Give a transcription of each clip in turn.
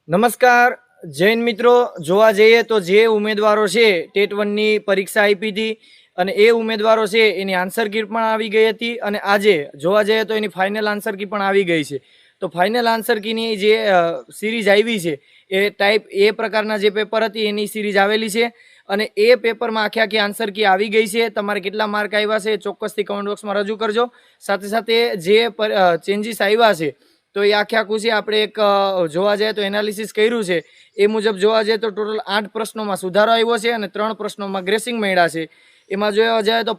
નમસ્કાર જૈન મિત્રો, જોવા જઈએ તો જે ઉમેદવારો છે ટેટ 1 ની પરીક્ષા આપી હતી અને એ ઉમેદવારો છે એની આન્સર કી પણ આવી ગઈ હતી અને આજે જોવા જઈએ તો એની ફાઇનલ આન્સર કી પણ આવી ગઈ છે। તો ફાઇનલ આન્સર કીની જે સિરીઝ આવી છે એ ટાઈપ એ પ્રકારના જે પેપર હતી એની સિરીઝ આવેલી છે અને એ પેપરમાં આખી આન્સર કી આવી ગઈ છે। તમારે કેટલા માર્ક આવ્યા છે ચોક્કસથી કમેન્ટ બોક્સમાં રજૂ કરજો। સાથે સાથે જે ચેન્જીસ આવ્યા છે તો એ આખું છે આપણે એક જોવા જાય તો એનાલિસિસ કર્યું છે એ મુજબ જોવા જાય તો ટોટલ 8 પ્રશ્નોમાં સુધારો આવ્યો છે અને 3 પ્રશ્નોમાં ગ્રેસિંગ મળ્યા છે। એમાં જોવા જાય તો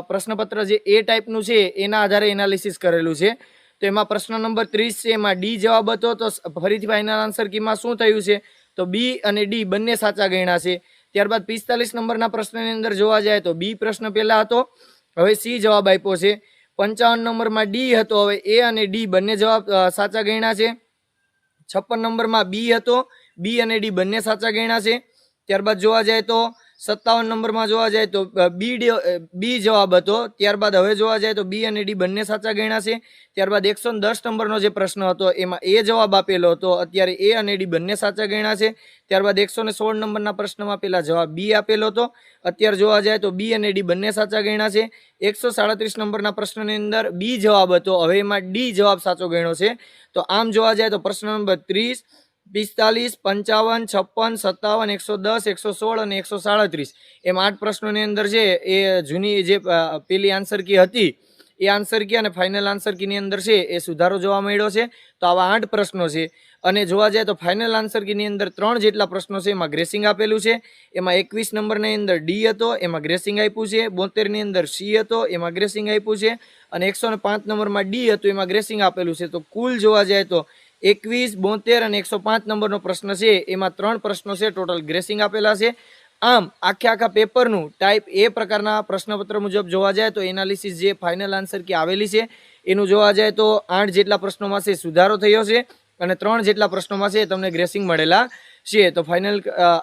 પ્રશ્નપત્ર જે એ ટાઈપનું છે એના આધારે એનાલિસિસ કરેલું છે। તો એમાં પ્રશ્ન નંબર 30 છે એમાં ડી જવાબ હતો તો ફરીથી ફાઇનલ આન્સર કીમાં શું થયું છે તો બી અને ડી બંને સાચા ગણ્યા છે। ત્યારબાદ 45 નંબરના પ્રશ્નની અંદર જોવા જાય તો બી પ્રશ્ન પહેલા હતો, હવે સી જવાબ આપ્યો છે। 55 નંબરમાં ડી હતો, હવે એ અને ડી બંને જવાબ સાચા ગણ્યા છે। 56 નંબરમાં બી હતો, બી અને ડી બંને સાચા ગણ્યા છે। ત્યારબાદ જોવા જાય તો 57 નંબરમાં જોવા જાય તો બી જવાબ હતો, ત્યારબાદ હવે જોવા જાય તો બી અને ડી બંને સાચા ગણ્યા છે। ત્યારબાદ 110 નંબરનો જે પ્રશ્ન હતો એમાં એ જવાબ આપેલો હતો, અત્યારે એ અને ડી બંને સાચા ગણ્યા છે। ત્યારબાદ 116 નંબરના પ્રશ્નમાં પેલા જવાબ બી આપેલો હતો, અત્યારે જોવા જાય તો બી અને ડી બંને સાચા ગણ્યા છે। 137 નંબરના પ્રશ્નની અંદર બી જવાબ હતો, હવે એમાં ડી જવાબ સાચો ગણ્યો છે। તો આમ જોવા જાય તો પ્રશ્ન નંબર 30, 45, 55, 56, 57, 110, 116 અને 137 એમ 8 પ્રશ્નોની અંદર છે એ જૂની જે પેલી આન્સર કી હતી એ આન્સર કી અને ફાઇનલ આન્સર કીની અંદર છે એ સુધારો જોવા મળ્યો છે। તો આવા 8 પ્રશ્નો છે અને જોવા જાય તો ફાઇનલ આન્સર કીની અંદર 3 જેટલા પ્રશ્નો છે એમાં ગ્રેસિંગ આપેલું છે। એમાં 21 નંબરની અંદર ડી હતો, એમાં ગ્રેસિંગ આપ્યું છે। 72 ની અંદર સી હતો, એમાં ગ્રેસિંગ આપ્યું છે અને 105 નંબરમાં ડી હતું, એમાં ગ્રેસિંગ આપેલું છે। તો કુલ જોવા જાય તો 21, 72 અને 105 નંબરનો પ્રશ્ન છે એમાં 3 પ્રશ્નો છે ટોટલ ગ્રેસિંગ આપેલા છે। આમ આખા પેપરનું ટાઈપ એ પ્રકારના પ્રશ્નપત્ર મુજબ જોવા જાય તો એનાલિસિસ જે ફાઇનલ આન્સર કી આવેલી છે એનું જોવા જાય તો 8 જેટલા પ્રશ્નોમાં છે સુધારો થયો છે અને 3 જેટલા પ્રશ્નોમાં છે તમને ગ્રેસિંગ મળેલા છે। તો ફાઇનલ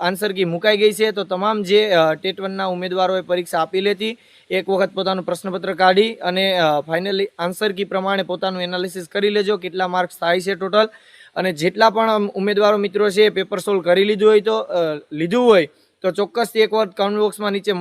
આન્સર કી મુકાઈ ગઈ છે। તો તમામ જે ટેટ 1 ના ઉમેદવારોએ પરીક્ષા આપી લેતી એક વખત પોતાનું પ્રશ્નપત્ર કાઢી અને ફાઇનલી આન્સર કી પ્રમાણે પોતાનું એનાલિસિસ કરી લેજો કેટલા માર્ક્સ થાય છે ટોટલ। અને જેટલા પણ ઉમેદવારો મિત્રો છે પેપર સોલ્વ કરી લીધું હોય તો ચોક્કસથી એક વખત કમેન્ટ બોક્સમાં નીચે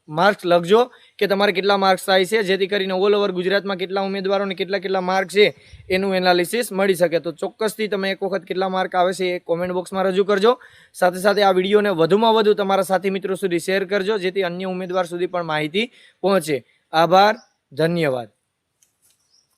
માર્ક્સ લખજો કે તમારે કેટલા માર્ક્સ થાય છે, જેથી કરીને ઓલ ઓવર ગુજરાતમાં કેટલા ઉમેદવારોને કેટલા માર્ક છે એનું એનાલિસિસ મળી શકે। તો ચોક્કસથી તમે એક વખત કેટલા માર્ક આવે છે એ કોમેન્ટ બોક્સમાં રજૂ કરજો। સાથે સાથે આ વિડીયોને વધુમાં વધુ તમારા સાથી મિત્રો સુધી શેર કરજો જેથી અન્ય ઉમેદવાર સુધી પણ માહિતી પહોંચે। આભાર, ધન્યવાદ।